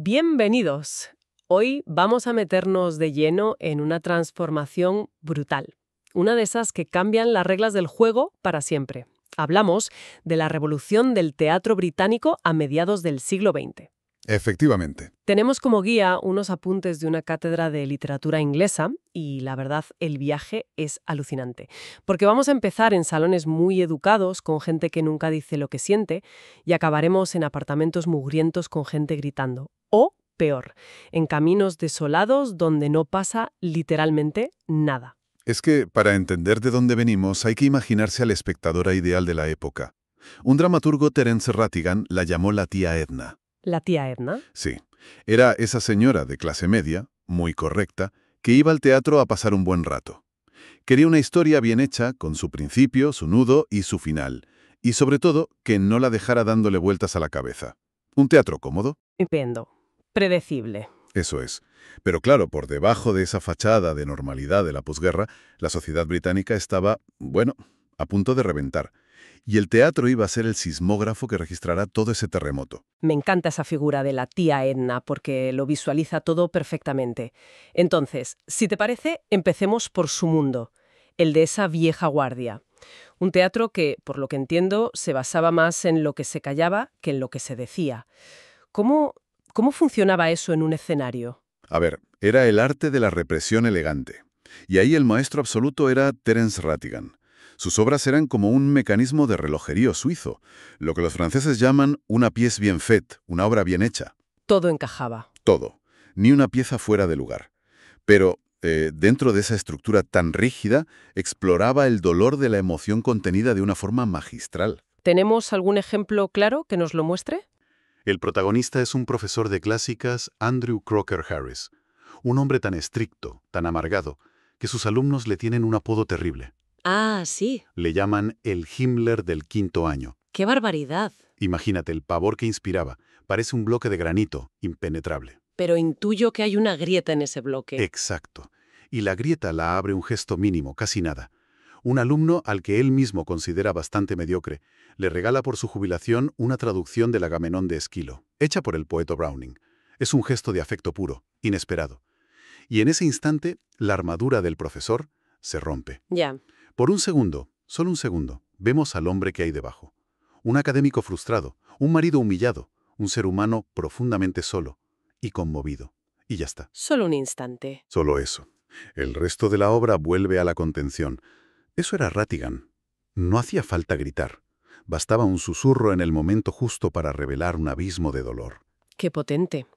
Bienvenidos. Hoy vamos a meternos de lleno en una transformación brutal. Una de esas que cambian las reglas del juego para siempre. Hablamos de la revolución del teatro británico a mediados del siglo XX. Efectivamente. Tenemos como guía unos apuntes de una cátedra de literatura inglesa y la verdad el viaje es alucinante. Porque vamos a empezar en salones muy educados con gente que nunca dice lo que siente y acabaremos en apartamentos mugrientos con gente gritando. O, peor, en caminos desolados donde no pasa literalmente nada. Es que, para entender de dónde venimos, hay que imaginarse a la espectadora ideal de la época. Un dramaturgo, Terence Rattigan, la llamó la tía Edna. ¿La tía Edna? Sí. Era esa señora de clase media, muy correcta, que iba al teatro a pasar un buen rato. Quería una historia bien hecha, con su principio, su nudo y su final. Y sobre todo, que no la dejara dándole vueltas a la cabeza. Un teatro cómodo. Entiendo. Predecible. Eso es. Pero claro, por debajo de esa fachada de normalidad de la posguerra, la sociedad británica estaba, bueno, a punto de reventar. Y el teatro iba a ser el sismógrafo que registrará todo ese terremoto. Me encanta esa figura de la tía Edna porque lo visualiza todo perfectamente. Entonces, si te parece, empecemos por su mundo, el de esa vieja guardia. Un teatro que, por lo que entiendo, se basaba más en lo que se callaba que en lo que se decía. ¿Cómo funcionaba eso en un escenario? A ver, era el arte de la represión elegante. Y ahí el maestro absoluto era Terence Rattigan. Sus obras eran como un mecanismo de relojerío suizo, lo que los franceses llaman una pièce bien faite, una obra bien hecha. Todo encajaba. Todo. Ni una pieza fuera de lugar. Pero, dentro de esa estructura tan rígida, exploraba el dolor de la emoción contenida de una forma magistral. ¿Tenemos algún ejemplo claro que nos lo muestre? El protagonista es un profesor de clásicas, Andrew Crocker Harris, un hombre tan estricto, tan amargado, que sus alumnos le tienen un apodo terrible. Ah, sí. Le llaman el Himmler del quinto año. ¡Qué barbaridad! Imagínate el pavor que inspiraba. Parece un bloque de granito, impenetrable. Pero intuyo que hay una grieta en ese bloque. Exacto. Y la grieta la abre un gesto mínimo, casi nada. Un alumno al que él mismo considera bastante mediocre le regala por su jubilación una traducción del Agamenón de Esquilo, hecha por el poeta Browning. Es un gesto de afecto puro, inesperado. Y en ese instante, la armadura del profesor se rompe. Ya. Por un segundo, solo un segundo, vemos al hombre que hay debajo. Un académico frustrado, un marido humillado, un ser humano profundamente solo y conmovido. Y ya está. Solo un instante. Solo eso. El resto de la obra vuelve a la contención. Eso era Rattigan. No hacía falta gritar. Bastaba un susurro en el momento justo para revelar un abismo de dolor. ¡Qué potente!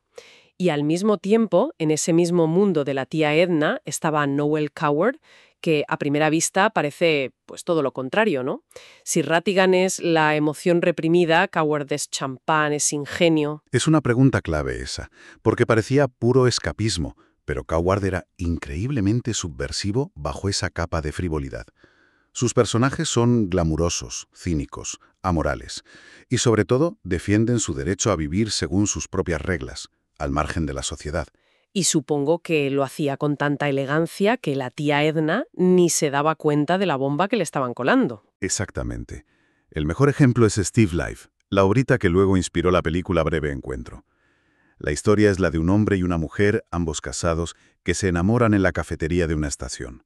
Y al mismo tiempo, en ese mismo mundo de la tía Edna, estaba Noel Coward, que a primera vista parece pues todo lo contrario, ¿no? Si Rattigan es la emoción reprimida, Coward es champán, es ingenio. Es una pregunta clave esa, porque parecía puro escapismo, pero Coward era increíblemente subversivo bajo esa capa de frivolidad. Sus personajes son glamurosos, cínicos, amorales, y sobre todo defienden su derecho a vivir según sus propias reglas, al margen de la sociedad. Y supongo que lo hacía con tanta elegancia que la tía Edna ni se daba cuenta de la bomba que le estaban colando. Exactamente. El mejor ejemplo es Still Life, la obrita que luego inspiró la película Breve Encuentro. La historia es la de un hombre y una mujer, ambos casados, que se enamoran en la cafetería de una estación.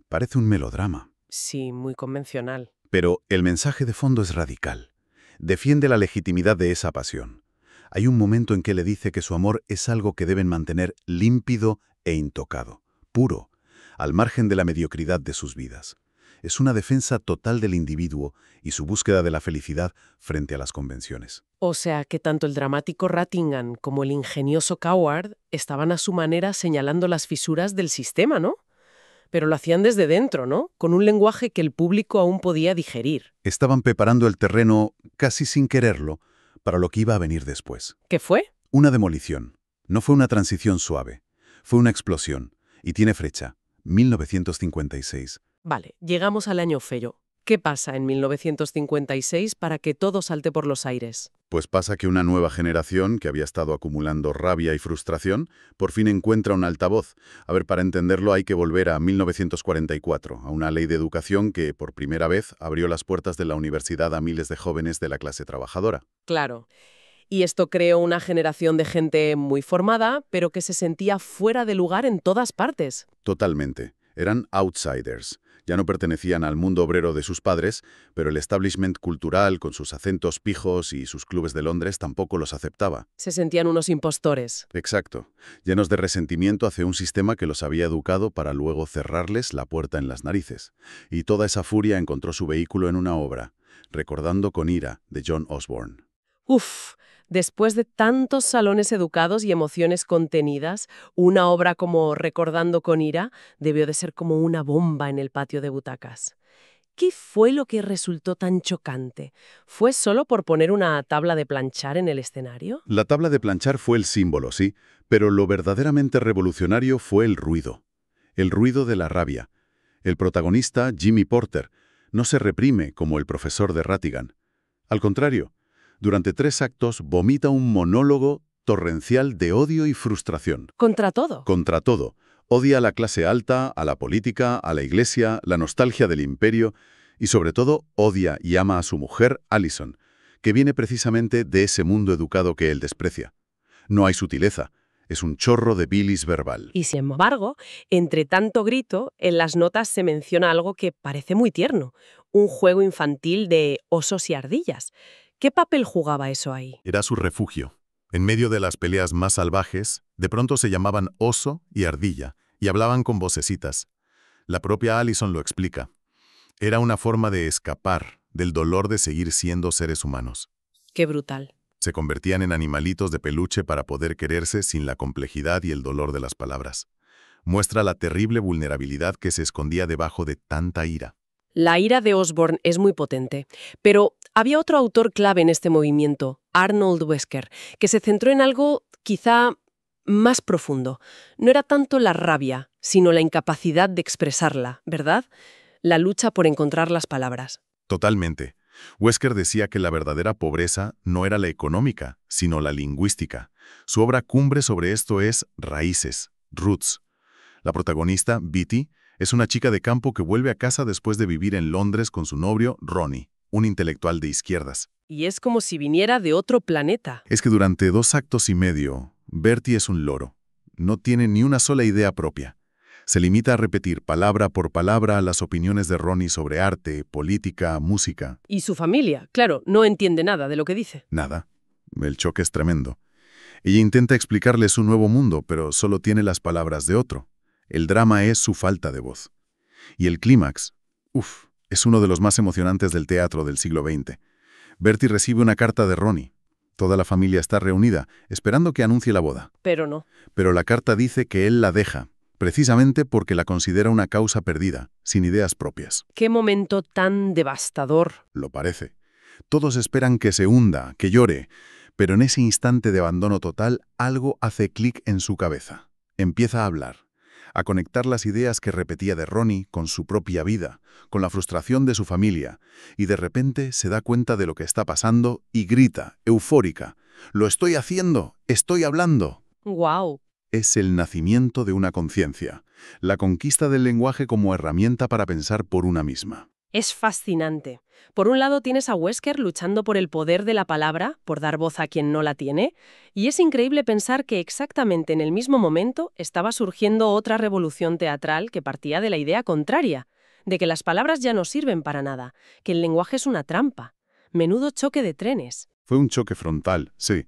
Parece un melodrama. Sí, muy convencional. Pero el mensaje de fondo es radical. Defiende la legitimidad de esa pasión. Hay un momento en que le dice que su amor es algo que deben mantener límpido e intocado, puro, al margen de la mediocridad de sus vidas. Es una defensa total del individuo y su búsqueda de la felicidad frente a las convenciones. O sea que tanto el dramático Rattigan como el ingenioso Coward estaban a su manera señalando las fisuras del sistema, ¿no? Pero lo hacían desde dentro, ¿no? Con un lenguaje que el público aún podía digerir. Estaban preparando el terreno, casi sin quererlo, para lo que iba a venir después. ¿Qué fue? Una demolición. No fue una transición suave. Fue una explosión. Y tiene fecha. 1956. Vale, llegamos al año feo. ¿Qué pasa en 1956 para que todo salte por los aires? Pues pasa que una nueva generación, que había estado acumulando rabia y frustración, por fin encuentra un altavoz. A ver, para entenderlo hay que volver a 1944, a una ley de educación que, por primera vez, abrió las puertas de la universidad a miles de jóvenes de la clase trabajadora. Claro. Y esto creó una generación de gente muy formada, pero que se sentía fuera de lugar en todas partes. Totalmente. Eran outsiders. Ya no pertenecían al mundo obrero de sus padres, pero el establishment cultural, con sus acentos pijos y sus clubes de Londres, tampoco los aceptaba. Se sentían unos impostores. Exacto. Llenos de resentimiento hacia un sistema que los había educado para luego cerrarles la puerta en las narices. Y toda esa furia encontró su vehículo en una obra, Recordando con ira, de John Osborne. Uf, después de tantos salones educados y emociones contenidas, una obra como Recordando con ira debió de ser como una bomba en el patio de butacas. ¿Qué fue lo que resultó tan chocante? ¿Fue solo por poner una tabla de planchar en el escenario? La tabla de planchar fue el símbolo, sí, pero lo verdaderamente revolucionario fue el ruido. El ruido de la rabia. El protagonista, Jimmy Porter, no se reprime como el profesor de Rattigan. Al contrario, durante 3 actos vomita un monólogo torrencial de odio y frustración. Contra todo. Contra todo. Odia a la clase alta, a la política, a la iglesia, la nostalgia del imperio y sobre todo odia y ama a su mujer, Allison, que viene precisamente de ese mundo educado que él desprecia. No hay sutileza, es un chorro de bilis verbal. Y sin embargo, entre tanto grito, en las notas se menciona algo que parece muy tierno, un juego infantil de osos y ardillas. ¿Qué papel jugaba eso ahí? Era su refugio. En medio de las peleas más salvajes, de pronto se llamaban oso y ardilla, y hablaban con vocecitas. La propia Allison lo explica. Era una forma de escapar del dolor de seguir siendo seres humanos. Qué brutal. Se convertían en animalitos de peluche para poder quererse sin la complejidad y el dolor de las palabras. Muestra la terrible vulnerabilidad que se escondía debajo de tanta ira. La ira de Osborne es muy potente, pero había otro autor clave en este movimiento, Arnold Wesker, que se centró en algo quizá más profundo. No era tanto la rabia, sino la incapacidad de expresarla, ¿verdad? La lucha por encontrar las palabras. Totalmente. Wesker decía que la verdadera pobreza no era la económica, sino la lingüística. Su obra cumbre sobre esto es Raíces, Roots. La protagonista, Beatty, es una chica de campo que vuelve a casa después de vivir en Londres con su novio, Ronnie, un intelectual de izquierdas. Y es como si viniera de otro planeta. Es que durante 2 actos y medio, Bertie es un loro. No tiene ni una sola idea propia. Se limita a repetir palabra por palabra las opiniones de Ronnie sobre arte, política, música. Y su familia, claro, no entiende nada de lo que dice. Nada. El choque es tremendo. Ella intenta explicarle su nuevo mundo, pero solo tiene las palabras de otro. El drama es su falta de voz. Y el clímax, es uno de los más emocionantes del teatro del siglo XX. Bertie recibe una carta de Ronnie. Toda la familia está reunida, esperando que anuncie la boda. Pero no. Pero la carta dice que él la deja, precisamente porque la considera una causa perdida, sin ideas propias. Qué momento tan devastador. Lo parece. Todos esperan que se hunda, que llore, pero en ese instante de abandono total, algo hace clic en su cabeza. Empieza a hablar, a conectar las ideas que repetía de Ronnie con su propia vida, con la frustración de su familia, y de repente se da cuenta de lo que está pasando y grita, eufórica, «¡Lo estoy haciendo! ¡Estoy hablando!». ¡Guau! Es el nacimiento de una conciencia, la conquista del lenguaje como herramienta para pensar por una misma. Es fascinante. Por un lado tienes a Wesker luchando por el poder de la palabra, por dar voz a quien no la tiene, y es increíble pensar que exactamente en el mismo momento estaba surgiendo otra revolución teatral que partía de la idea contraria, de que las palabras ya no sirven para nada, que el lenguaje es una trampa. Menudo choque de trenes. Fue un choque frontal, sí.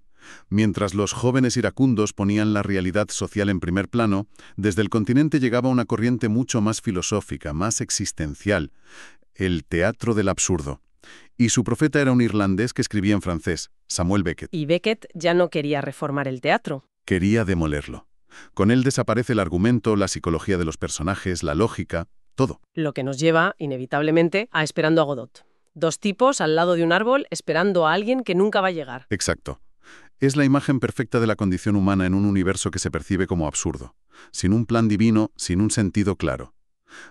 Mientras los jóvenes iracundos ponían la realidad social en primer plano, desde el continente llegaba una corriente mucho más filosófica, más existencial, el teatro del absurdo. Y su profeta era un irlandés que escribía en francés, Samuel Beckett. Y Beckett ya no quería reformar el teatro. Quería demolerlo. Con él desaparece el argumento, la psicología de los personajes, la lógica, todo. Lo que nos lleva, inevitablemente, a Esperando a Godot. 2 tipos al lado de un árbol esperando a alguien que nunca va a llegar. Exacto. Es la imagen perfecta de la condición humana en un universo que se percibe como absurdo, sin un plan divino, sin un sentido claro.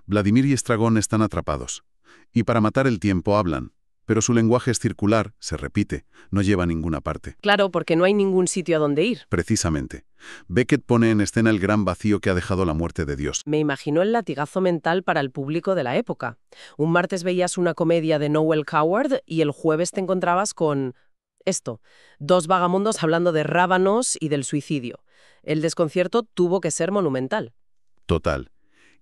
Vladimir y Estragón están atrapados. Y para matar el tiempo hablan, pero su lenguaje es circular, se repite, no lleva a ninguna parte. Claro, porque no hay ningún sitio a donde ir. Precisamente. Beckett pone en escena el gran vacío que ha dejado la muerte de Dios. Me imagino el latigazo mental para el público de la época. Un martes veías una comedia de Noel Coward y el jueves te encontrabas con Esto, dos vagamundos hablando de rábanos y del suicidio. El desconcierto tuvo que ser monumental. Total.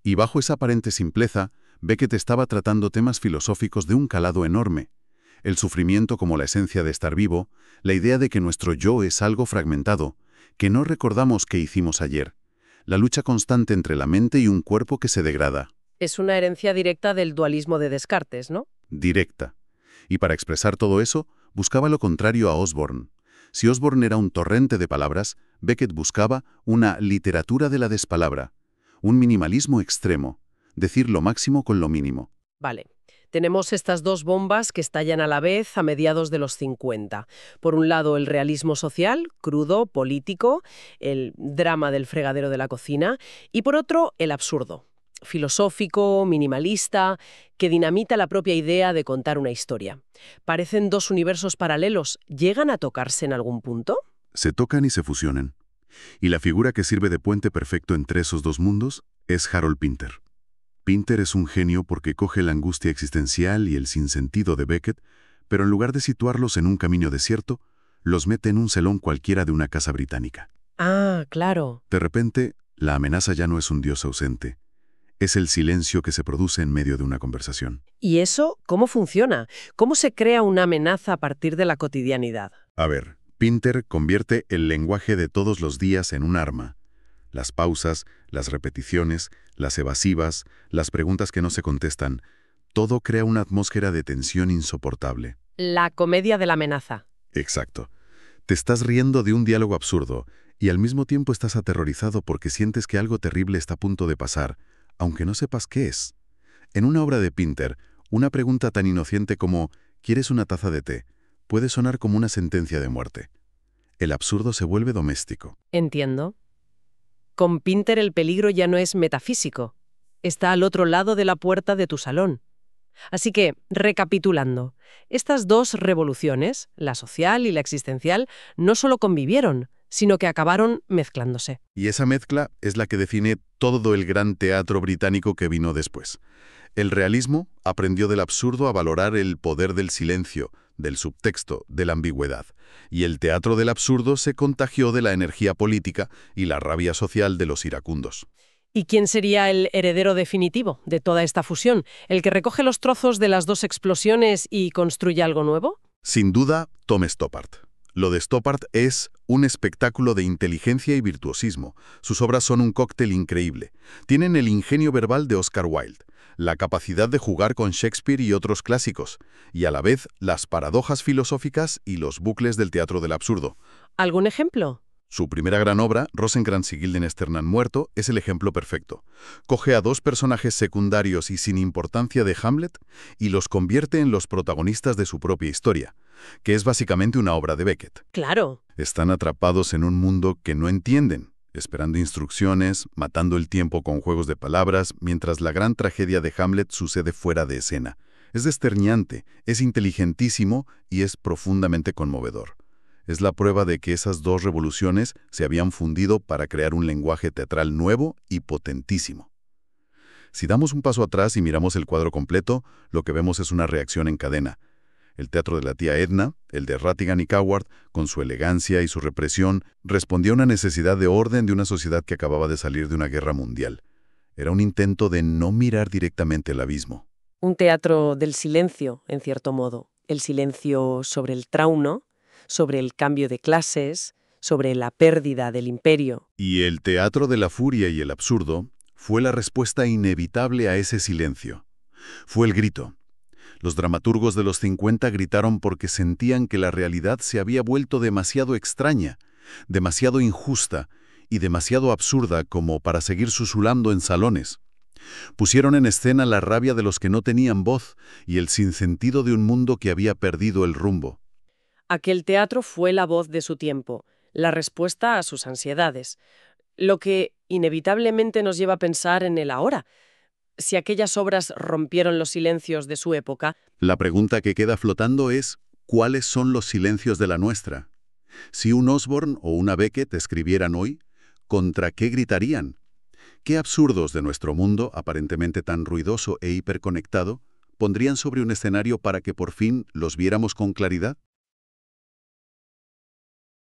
Y bajo esa aparente simpleza, Beckett estaba tratando temas filosóficos de un calado enorme. El sufrimiento como la esencia de estar vivo, la idea de que nuestro yo es algo fragmentado, que no recordamos qué hicimos ayer, la lucha constante entre la mente y un cuerpo que se degrada. Es una herencia directa del dualismo de Descartes, ¿no? Directa. Y para expresar todo eso, buscaba lo contrario a Osborne. Si Osborne era un torrente de palabras, Beckett buscaba una literatura de la despalabra, un minimalismo extremo, decir lo máximo con lo mínimo. Vale. Tenemos estas dos bombas que estallan a la vez a mediados de los 50. Por un lado, el realismo social, crudo, político, el drama del fregadero de la cocina, y por otro, el absurdo, filosófico, minimalista, que dinamita la propia idea de contar una historia. Parecen dos universos paralelos. ¿Llegan a tocarse en algún punto? Se tocan y se fusionan. Y la figura que sirve de puente perfecto entre esos dos mundos es Harold Pinter. Pinter es un genio porque coge la angustia existencial y el sinsentido de Beckett, pero en lugar de situarlos en un camino desierto, los mete en un salón cualquiera de una casa británica. Ah, claro. De repente, la amenaza ya no es un dios ausente. Es el silencio que se produce en medio de una conversación. ¿Y eso cómo funciona? ¿Cómo se crea una amenaza a partir de la cotidianidad? A ver, Pinter convierte el lenguaje de todos los días en un arma. Las pausas, las repeticiones, las evasivas, las preguntas que no se contestan, todo crea una atmósfera de tensión insoportable. La comedia de la amenaza. Exacto. Te estás riendo de un diálogo absurdo y al mismo tiempo estás aterrorizado porque sientes que algo terrible está a punto de pasar, aunque no sepas qué es. En una obra de Pinter, una pregunta tan inocente como ¿quieres una taza de té? Puede sonar como una sentencia de muerte. El absurdo se vuelve doméstico. Entiendo. Con Pinter el peligro ya no es metafísico. Está al otro lado de la puerta de tu salón. Así que, recapitulando, estas dos revoluciones, la social y la existencial, no solo convivieron, sino que acabaron mezclándose. Y esa mezcla es la que define todo el gran teatro británico que vino después. El realismo aprendió del absurdo a valorar el poder del silencio, del subtexto, de la ambigüedad. Y el teatro del absurdo se contagió de la energía política y la rabia social de los iracundos. ¿Y quién sería el heredero definitivo de toda esta fusión? ¿El que recoge los trozos de las dos explosiones y construye algo nuevo? Sin duda, Tom Stoppard. Lo de Stoppard es un espectáculo de inteligencia y virtuosismo. Sus obras son un cóctel increíble. Tienen el ingenio verbal de Oscar Wilde, la capacidad de jugar con Shakespeare y otros clásicos, y a la vez las paradojas filosóficas y los bucles del teatro del absurdo. ¿Algún ejemplo? Su primera gran obra, Rosencrantz y Guildenstern han muerto, es el ejemplo perfecto. Coge a dos personajes secundarios y sin importancia de Hamlet y los convierte en los protagonistas de su propia historia, que es básicamente una obra de Beckett. Claro. Están atrapados en un mundo que no entienden, esperando instrucciones, matando el tiempo con juegos de palabras, mientras la gran tragedia de Hamlet sucede fuera de escena. Es desterniante, es inteligentísimo y es profundamente conmovedor. Es la prueba de que esas dos revoluciones se habían fundido para crear un lenguaje teatral nuevo y potentísimo. Si damos un paso atrás y miramos el cuadro completo, lo que vemos es una reacción en cadena. El teatro de la tía Edna, el de Rattigan y Coward, con su elegancia y su represión, respondió a una necesidad de orden de una sociedad que acababa de salir de una guerra mundial. Era un intento de no mirar directamente el abismo. Un teatro del silencio, en cierto modo. El silencio sobre el trauma, sobre el cambio de clases, sobre la pérdida del imperio. Y el teatro de la furia y el absurdo fue la respuesta inevitable a ese silencio. Fue el grito. Los dramaturgos de los 50 gritaron porque sentían que la realidad se había vuelto demasiado extraña, demasiado injusta y demasiado absurda como para seguir susurrando en salones. Pusieron en escena la rabia de los que no tenían voz y el sinsentido de un mundo que había perdido el rumbo. Aquel teatro fue la voz de su tiempo, la respuesta a sus ansiedades, lo que inevitablemente nos lleva a pensar en el ahora. Si aquellas obras rompieron los silencios de su época, la pregunta que queda flotando es, ¿cuáles son los silencios de la nuestra? Si un Osborne o una Beckett escribieran hoy, ¿contra qué gritarían? ¿Qué absurdos de nuestro mundo, aparentemente tan ruidoso e hiperconectado, pondrían sobre un escenario para que por fin los viéramos con claridad?